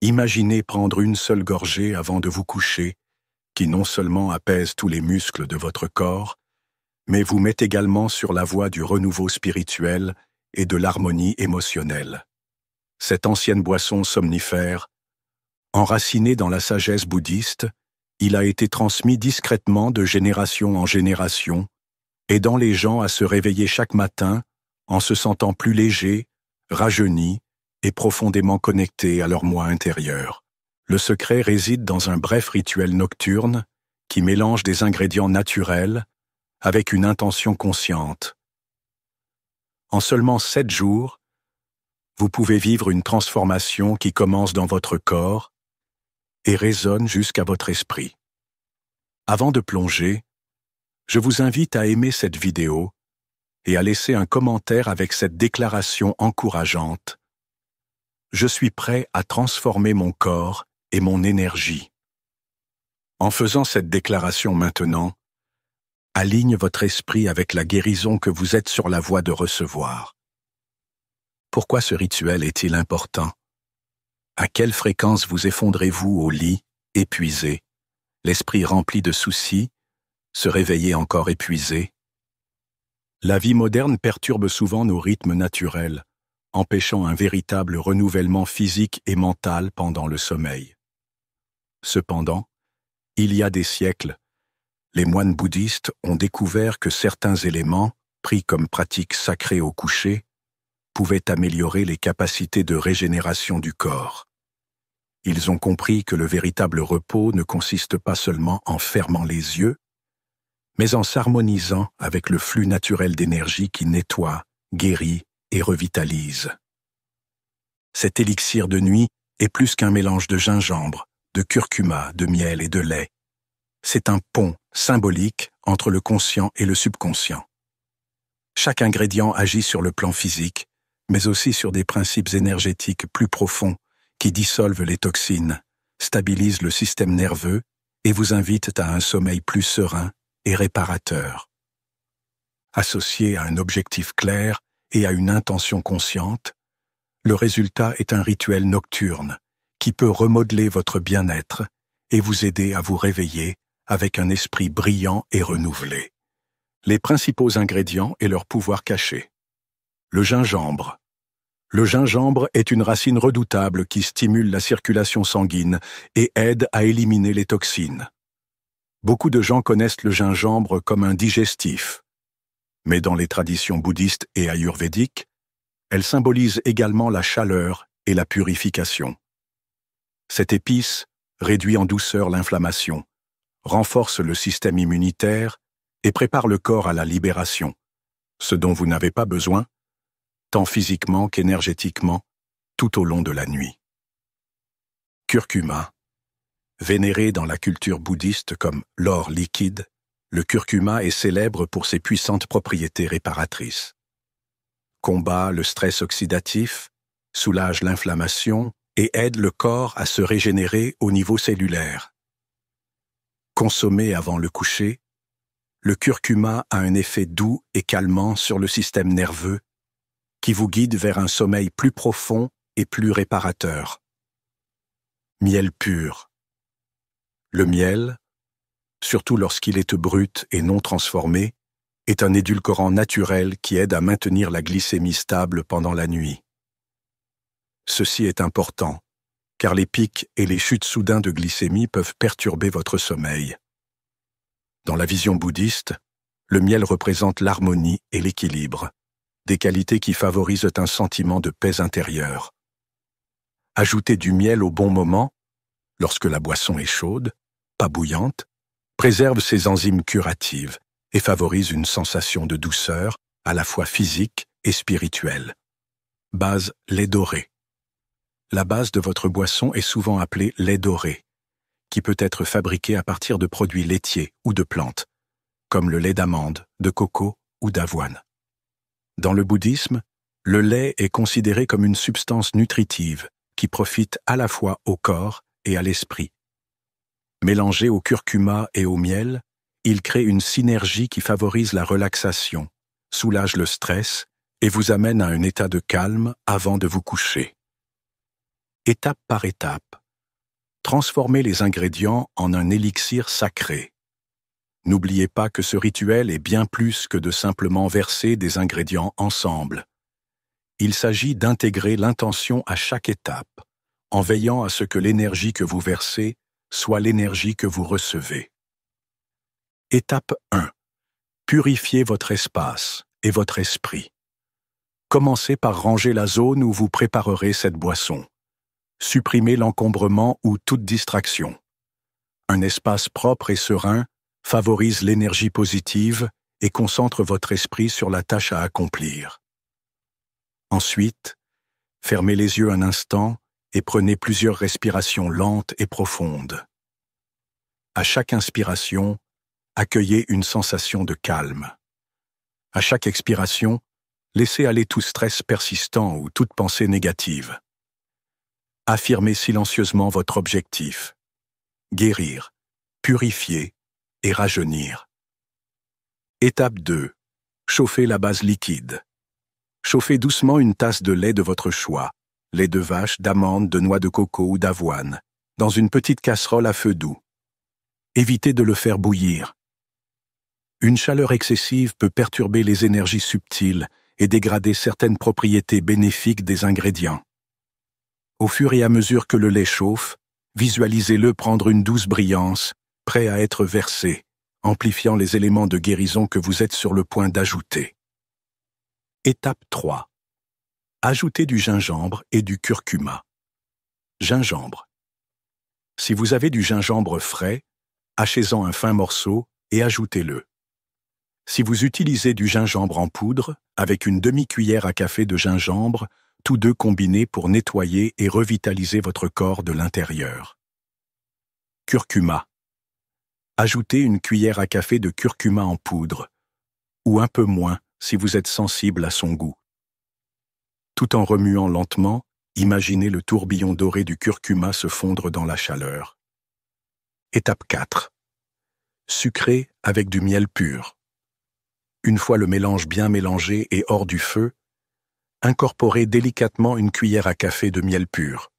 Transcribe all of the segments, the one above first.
Imaginez prendre une seule gorgée avant de vous coucher, qui non seulement apaise tous les muscles de votre corps, mais vous met également sur la voie du renouveau spirituel et de l'harmonie émotionnelle. Cette ancienne boisson somnifère, enraciné dans la sagesse bouddhiste, il a été transmis discrètement de génération en génération, aidant les gens à se réveiller chaque matin en se sentant plus légers, rajeunis et profondément connectés à leur moi intérieur. Le secret réside dans un bref rituel nocturne qui mélange des ingrédients naturels avec une intention consciente. En seulement 7 jours, vous pouvez vivre une transformation qui commence dans votre corps et résonne jusqu'à votre esprit. Avant de plonger, je vous invite à aimer cette vidéo et à laisser un commentaire avec cette déclaration encourageante. Je suis prêt à transformer mon corps et mon énergie. En faisant cette déclaration maintenant, aligne votre esprit avec la guérison que vous êtes sur la voie de recevoir. Pourquoi ce rituel est-il important? À quelle fréquence vous effondrez-vous au lit, épuisé, l'esprit rempli de soucis, se réveiller encore épuisé? La vie moderne perturbe souvent nos rythmes naturels, empêchant un véritable renouvellement physique et mental pendant le sommeil. Cependant, il y a des siècles, les moines bouddhistes ont découvert que certains éléments, pris comme pratique sacrée au coucher, pouvaient améliorer les capacités de régénération du corps. Ils ont compris que le véritable repos ne consiste pas seulement en fermant les yeux, mais en s'harmonisant avec le flux naturel d'énergie qui nettoie, guérit et revitalise. Cet élixir de nuit est plus qu'un mélange de gingembre, de curcuma, de miel et de lait. C'est un pont symbolique entre le conscient et le subconscient. Chaque ingrédient agit sur le plan physique, mais aussi sur des principes énergétiques plus profonds qui dissolvent les toxines, stabilisent le système nerveux et vous invitent à un sommeil plus serein et réparateur. Associé à un objectif clair et à une intention consciente, le résultat est un rituel nocturne qui peut remodeler votre bien-être et vous aider à vous réveiller avec un esprit brillant et renouvelé. Les principaux ingrédients et leur pouvoir caché. Le gingembre. Le gingembre est une racine redoutable qui stimule la circulation sanguine et aide à éliminer les toxines. Beaucoup de gens connaissent le gingembre comme un digestif, mais dans les traditions bouddhistes et ayurvédiques, elle symbolise également la chaleur et la purification. Cette épice réduit en douceur l'inflammation, renforce le système immunitaire et prépare le corps à la libération, ce dont vous n'avez pas besoin, tant physiquement qu'énergétiquement, tout au long de la nuit. Curcuma. Vénéré dans la culture bouddhiste comme l'or liquide, le curcuma est célèbre pour ses puissantes propriétés réparatrices. Combat le stress oxydatif, soulage l'inflammation et aide le corps à se régénérer au niveau cellulaire. Consommé avant le coucher, le curcuma a un effet doux et calmant sur le système nerveux qui vous guide vers un sommeil plus profond et plus réparateur. Miel pur. Le miel, surtout lorsqu'il est brut et non transformé, est un édulcorant naturel qui aide à maintenir la glycémie stable pendant la nuit. Ceci est important, car les pics et les chutes soudains de glycémie peuvent perturber votre sommeil. Dans la vision bouddhiste, le miel représente l'harmonie et l'équilibre, des qualités qui favorisent un sentiment de paix intérieure. Ajouter du miel au bon moment, lorsque la boisson est chaude, pas bouillante, préserve ses enzymes curatives et favorise une sensation de douceur à la fois physique et spirituelle. Base lait doré. La base de votre boisson est souvent appelée lait doré, qui peut être fabriqué à partir de produits laitiers ou de plantes, comme le lait d'amande, de coco ou d'avoine. Dans le bouddhisme, le lait est considéré comme une substance nutritive qui profite à la fois au corps et à l'esprit. Mélangé au curcuma et au miel, il crée une synergie qui favorise la relaxation, soulage le stress et vous amène à un état de calme avant de vous coucher. étape par étape, transformez les ingrédients en un élixir sacré. N'oubliez pas que ce rituel est bien plus que de simplement verser des ingrédients ensemble. Il s'agit d'intégrer l'intention à chaque étape, en veillant à ce que l'énergie que vous versez soit l'énergie que vous recevez. Étape 1. Purifiez votre espace et votre esprit. Commencez par ranger la zone où vous préparerez cette boisson. Supprimez l'encombrement ou toute distraction. Un espace propre et serein favorise l'énergie positive et concentre votre esprit sur la tâche à accomplir. Ensuite, fermez les yeux un instant et prenez plusieurs respirations lentes et profondes. À chaque inspiration, accueillez une sensation de calme. À chaque expiration, laissez aller tout stress persistant ou toute pensée négative. Affirmez silencieusement votre objectif: guérir, purifier et rajeunir. Étape 2. Chauffez la base liquide. Chauffez doucement une tasse de lait de votre choix, lait de vache, d'amande, de noix de coco ou d'avoine, dans une petite casserole à feu doux. Évitez de le faire bouillir. Une chaleur excessive peut perturber les énergies subtiles et dégrader certaines propriétés bénéfiques des ingrédients. Au fur et à mesure que le lait chauffe, visualisez-le prendre une douce brillance, prêt à être versé, amplifiant les éléments de guérison que vous êtes sur le point d'ajouter. Étape 3. Ajoutez du gingembre et du curcuma. Gingembre. Si vous avez du gingembre frais, hachez-en un fin morceau et ajoutez-le. Si vous utilisez du gingembre en poudre, avec une demi-cuillère à café de gingembre, tous deux combinés pour nettoyer et revitaliser votre corps de l'intérieur. Curcuma. Ajoutez une cuillère à café de curcuma en poudre, ou un peu moins si vous êtes sensible à son goût. Tout en remuant lentement, imaginez le tourbillon doré du curcuma se fondre dans la chaleur. Étape 4. Sucré avec du miel pur. Une fois le mélange bien mélangé et hors du feu, incorporez délicatement une cuillère à café de miel pur.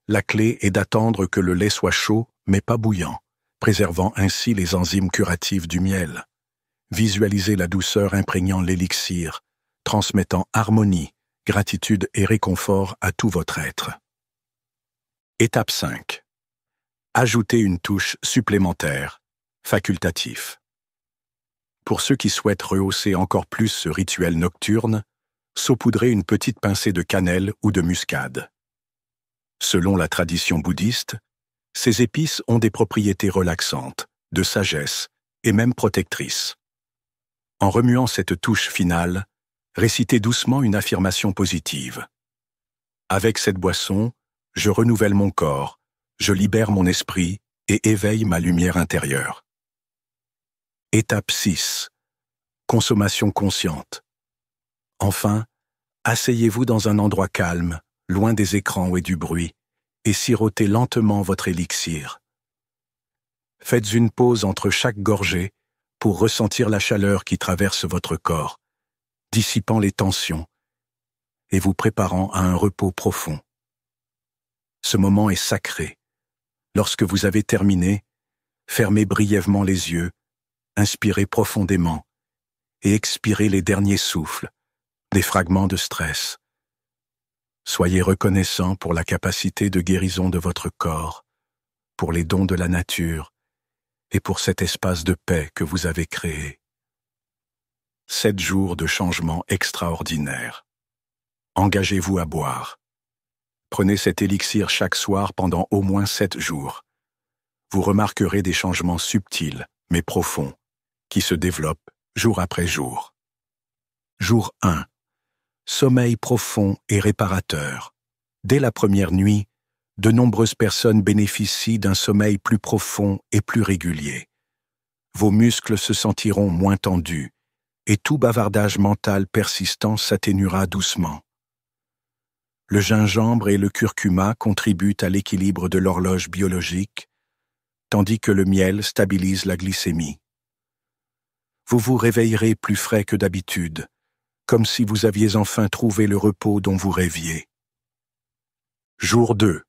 La clé est d'attendre que le lait soit chaud, mais pas bouillant, préservant ainsi les enzymes curatives du miel. Visualisez la douceur imprégnant l'élixir, transmettant harmonie, gratitude et réconfort à tout votre être. Étape 5. Ajoutez une touche supplémentaire, facultatif. Pour ceux qui souhaitent rehausser encore plus ce rituel nocturne, saupoudrez une petite pincée de cannelle ou de muscade. Selon la tradition bouddhiste, ces épices ont des propriétés relaxantes, de sagesse et même protectrices. En remuant cette touche finale, récitez doucement une affirmation positive. Avec cette boisson, je renouvelle mon corps, je libère mon esprit et éveille ma lumière intérieure. Étape 6. Consommation consciente. Enfin, asseyez-vous dans un endroit calme, loin des écrans et du bruit, et sirotez lentement votre élixir. Faites une pause entre chaque gorgée pour ressentir la chaleur qui traverse votre corps, dissipant les tensions et vous préparant à un repos profond. Ce moment est sacré. Lorsque vous avez terminé, fermez brièvement les yeux, inspirez profondément et expirez les derniers souffles, des fragments de stress. Soyez reconnaissant pour la capacité de guérison de votre corps, pour les dons de la nature et pour cet espace de paix que vous avez créé. 7 jours de changement extraordinaire. Engagez-vous à boire. Prenez cet élixir chaque soir pendant au moins 7 jours. Vous remarquerez des changements subtils, mais profonds, qui se développent jour après jour. Jour 1. Sommeil profond et réparateur. Dès la première nuit, de nombreuses personnes bénéficient d'un sommeil plus profond et plus régulier. Vos muscles se sentiront moins tendus, et tout bavardage mental persistant s'atténuera doucement. Le gingembre et le curcuma contribuent à l'équilibre de l'horloge biologique, tandis que le miel stabilise la glycémie. Vous vous réveillerez plus frais que d'habitude, comme si vous aviez enfin trouvé le repos dont vous rêviez. Jour 2.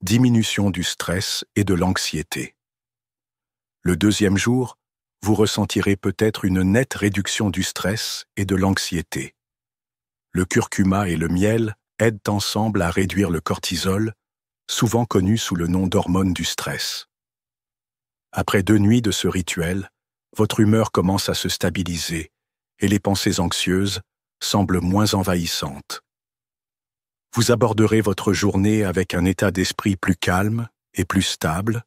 Diminution du stress et de l'anxiété. Le deuxième jour, vous ressentirez peut-être une nette réduction du stress et de l'anxiété. Le curcuma et le miel aident ensemble à réduire le cortisol, souvent connu sous le nom d'hormone du stress. Après 2 nuits de ce rituel, votre humeur commence à se stabiliser et les pensées anxieuses semblent moins envahissantes. Vous aborderez votre journée avec un état d'esprit plus calme et plus stable,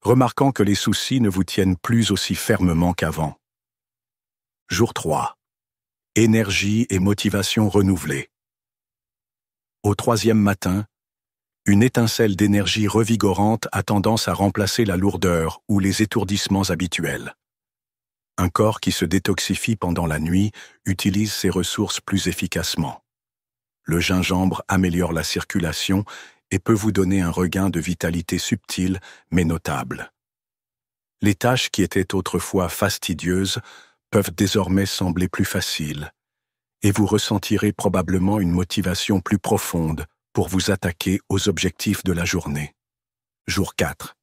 remarquant que les soucis ne vous tiennent plus aussi fermement qu'avant. Jour 3. Énergie et motivation renouvelées. Au 3e matin, une étincelle d'énergie revigorante a tendance à remplacer la lourdeur ou les étourdissements habituels. Un corps qui se détoxifie pendant la nuit utilise ses ressources plus efficacement. Le gingembre améliore la circulation et peut vous donner un regain de vitalité subtil mais notable. Les tâches qui étaient autrefois fastidieuses peuvent désormais sembler plus faciles, et vous ressentirez probablement une motivation plus profonde pour vous attaquer aux objectifs de la journée. Jour 4.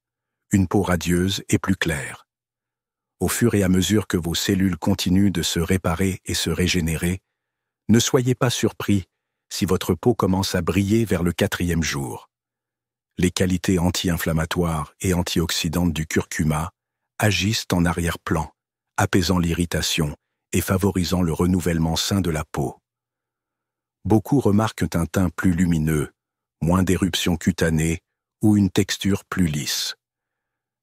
Une peau radieuse et plus claire. Au fur et à mesure que vos cellules continuent de se réparer et se régénérer, ne soyez pas surpris si votre peau commence à briller vers le 4e jour. Les qualités anti-inflammatoires et antioxydantes du curcuma agissent en arrière-plan, apaisant l'irritation et favorisant le renouvellement sain de la peau. Beaucoup remarquent un teint plus lumineux, moins d'éruptions cutanées ou une texture plus lisse.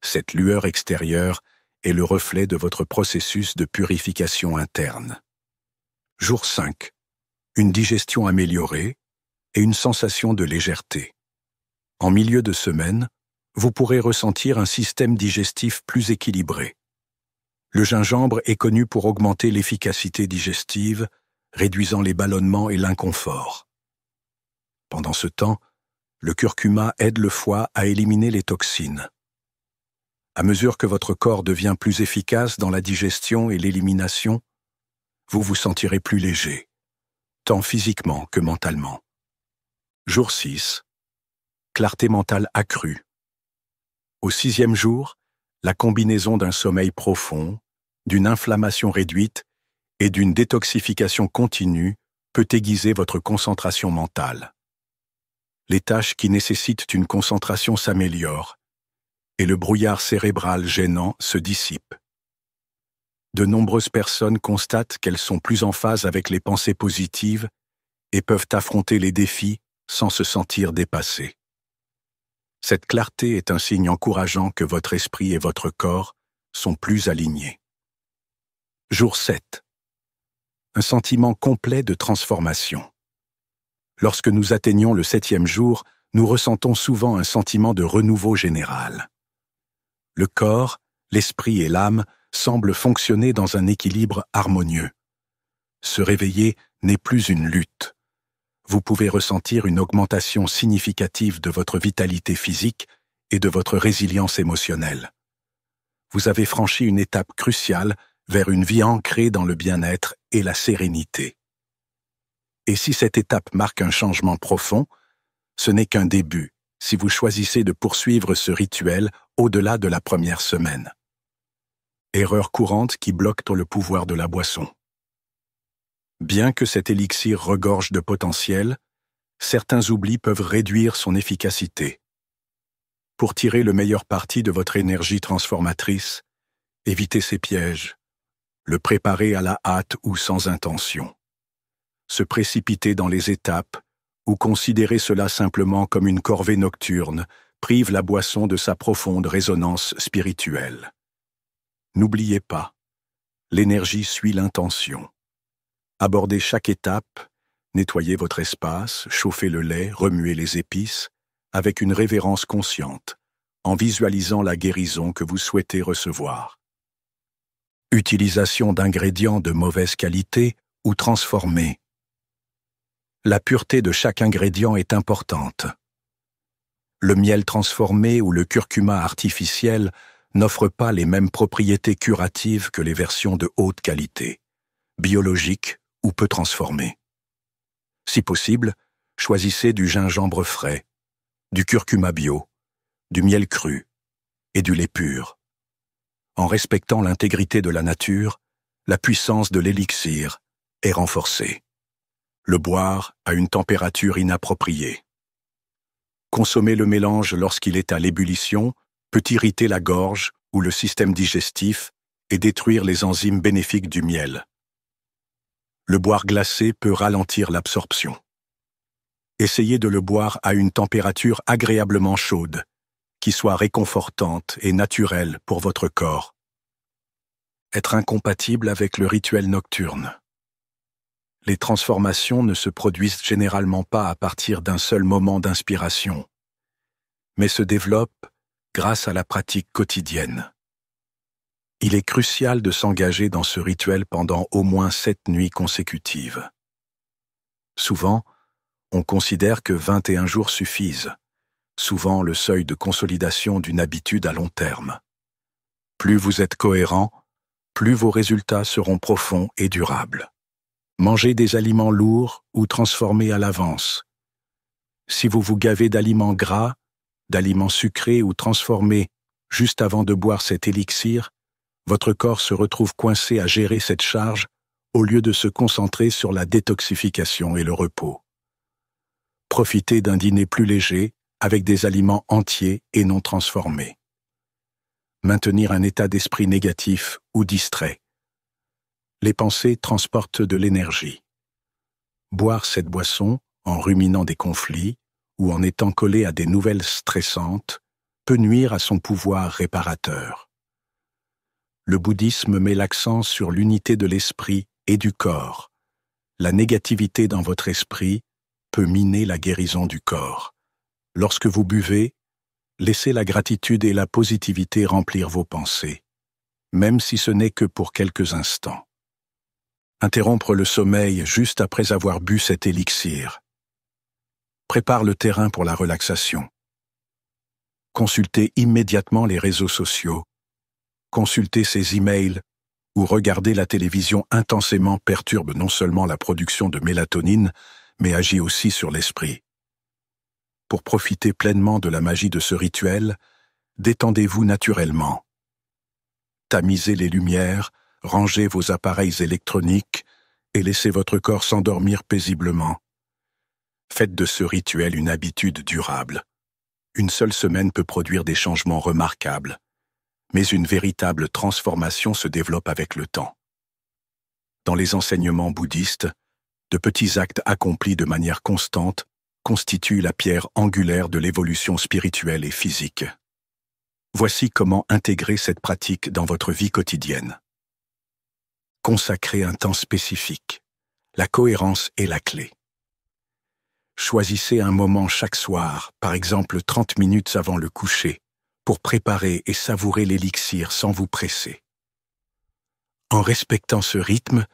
Cette lueur extérieure est le reflet de votre processus de purification interne. Jour 5. Une digestion améliorée et une sensation de légèreté. En milieu de semaine, vous pourrez ressentir un système digestif plus équilibré. Le gingembre est connu pour augmenter l'efficacité digestive, réduisant les ballonnements et l'inconfort. Pendant ce temps, le curcuma aide le foie à éliminer les toxines. À mesure que votre corps devient plus efficace dans la digestion et l'élimination, vous vous sentirez plus léger, tant physiquement que mentalement. Jour 6. Clarté mentale accrue. Au 6e jour, la combinaison d'un sommeil profond, d'une inflammation réduite et d'une détoxification continue peut aiguiser votre concentration mentale. Les tâches qui nécessitent une concentration s'améliorent et le brouillard cérébral gênant se dissipe. De nombreuses personnes constatent qu'elles sont plus en phase avec les pensées positives et peuvent affronter les défis sans se sentir dépassées. Cette clarté est un signe encourageant que votre esprit et votre corps sont plus alignés. Jour 7. Un sentiment complet de transformation. Lorsque nous atteignons le 7e jour, nous ressentons souvent un sentiment de renouveau général. Le corps, l'esprit et l'âme semblent fonctionner dans un équilibre harmonieux. Se réveiller n'est plus une lutte. Vous pouvez ressentir une augmentation significative de votre vitalité physique et de votre résilience émotionnelle. Vous avez franchi une étape cruciale vers une vie ancrée dans le bien-être et la sérénité. Et si cette étape marque un changement profond, ce n'est qu'un début si vous choisissez de poursuivre ce rituel au-delà de la première semaine. Erreur courante qui bloque le pouvoir de la boisson. Bien que cet élixir regorge de potentiel, certains oublis peuvent réduire son efficacité. Pour tirer le meilleur parti de votre énergie transformatrice, évitez ces pièges, le préparer à la hâte ou sans intention. Se précipiter dans les étapes ou considérer cela simplement comme une corvée nocturne prive la boisson de sa profonde résonance spirituelle. N'oubliez pas, l'énergie suit l'intention. Abordez chaque étape, nettoyez votre espace, chauffez le lait, remuez les épices, avec une révérence consciente, en visualisant la guérison que vous souhaitez recevoir. Utilisation d'ingrédients de mauvaise qualité ou transformés. La pureté de chaque ingrédient est importante. Le miel transformé ou le curcuma artificiel n'offrent pas les mêmes propriétés curatives que les versions de haute qualité, biologiques ou peu transformées. Si possible, choisissez du gingembre frais, du curcuma bio, du miel cru et du lait pur. En respectant l'intégrité de la nature, la puissance de l'élixir est renforcée. Le boire à une température inappropriée. Consommer le mélange lorsqu'il est à l'ébullition peut irriter la gorge ou le système digestif et détruire les enzymes bénéfiques du miel. Le boire glacé peut ralentir l'absorption. Essayez de le boire à une température agréablement chaude, qui soit réconfortante et naturelle pour votre corps. Être incompatible avec le rituel nocturne. Les transformations ne se produisent généralement pas à partir d'un seul moment d'inspiration, mais se développent grâce à la pratique quotidienne. Il est crucial de s'engager dans ce rituel pendant au moins 7 nuits consécutives. Souvent, on considère que 21 jours suffisent, souvent le seuil de consolidation d'une habitude à long terme. Plus vous êtes cohérent, plus vos résultats seront profonds et durables. Mangez des aliments lourds ou transformés à l'avance. Si vous vous gavez d'aliments gras, d'aliments sucrés ou transformés juste avant de boire cet élixir, votre corps se retrouve coincé à gérer cette charge au lieu de se concentrer sur la détoxification et le repos. Profitez d'un dîner plus léger avec des aliments entiers et non transformés. Maintenir un état d'esprit négatif ou distrait. Les pensées transportent de l'énergie. Boire cette boisson en ruminant des conflits ou en étant collé à des nouvelles stressantes peut nuire à son pouvoir réparateur. Le bouddhisme met l'accent sur l'unité de l'esprit et du corps. La négativité dans votre esprit peut miner la guérison du corps. Lorsque vous buvez, laissez la gratitude et la positivité remplir vos pensées, même si ce n'est que pour quelques instants. Interrompre le sommeil juste après avoir bu cet élixir. Prépare le terrain pour la relaxation. Consultez immédiatement les réseaux sociaux. Consulter ses emails ou regarder la télévision intensément perturbe non seulement la production de mélatonine, mais agit aussi sur l'esprit. Pour profiter pleinement de la magie de ce rituel, détendez-vous naturellement. Tamisez les lumières, rangez vos appareils électroniques et laissez votre corps s'endormir paisiblement. Faites de ce rituel une habitude durable. Une seule semaine peut produire des changements remarquables, mais une véritable transformation se développe avec le temps. Dans les enseignements bouddhistes, de petits actes accomplis de manière constante constituent la pierre angulaire de l'évolution spirituelle et physique. Voici comment intégrer cette pratique dans votre vie quotidienne. Consacrez un temps spécifique. La cohérence est la clé. Choisissez un moment chaque soir, par exemple 30 minutes avant le coucher, pour préparer et savourer l'élixir sans vous presser. En respectant ce rythme,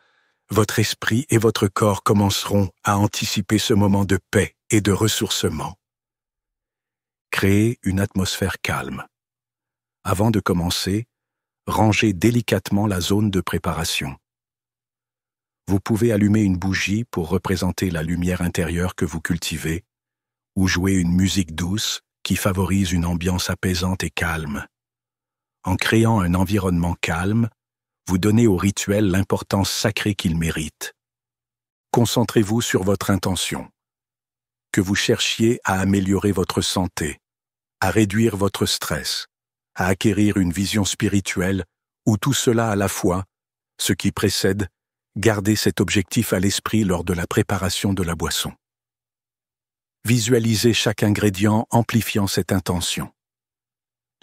votre esprit et votre corps commenceront à anticiper ce moment de paix et de ressourcement. Créez une atmosphère calme. Avant de commencer, rangez délicatement la zone de préparation. Vous pouvez allumer une bougie pour représenter la lumière intérieure que vous cultivez, ou jouer une musique douce qui favorise une ambiance apaisante et calme. En créant un environnement calme, vous donnez au rituel l'importance sacrée qu'il mérite. Concentrez-vous sur votre intention. Que vous cherchiez à améliorer votre santé, à réduire votre stress, à acquérir une vision spirituelle, ou tout cela à la fois, ce qui précède, gardez cet objectif à l'esprit lors de la préparation de la boisson. Visualisez chaque ingrédient amplifiant cette intention.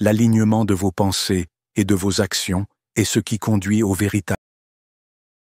L'alignement de vos pensées et de vos actions est ce qui conduit au véritable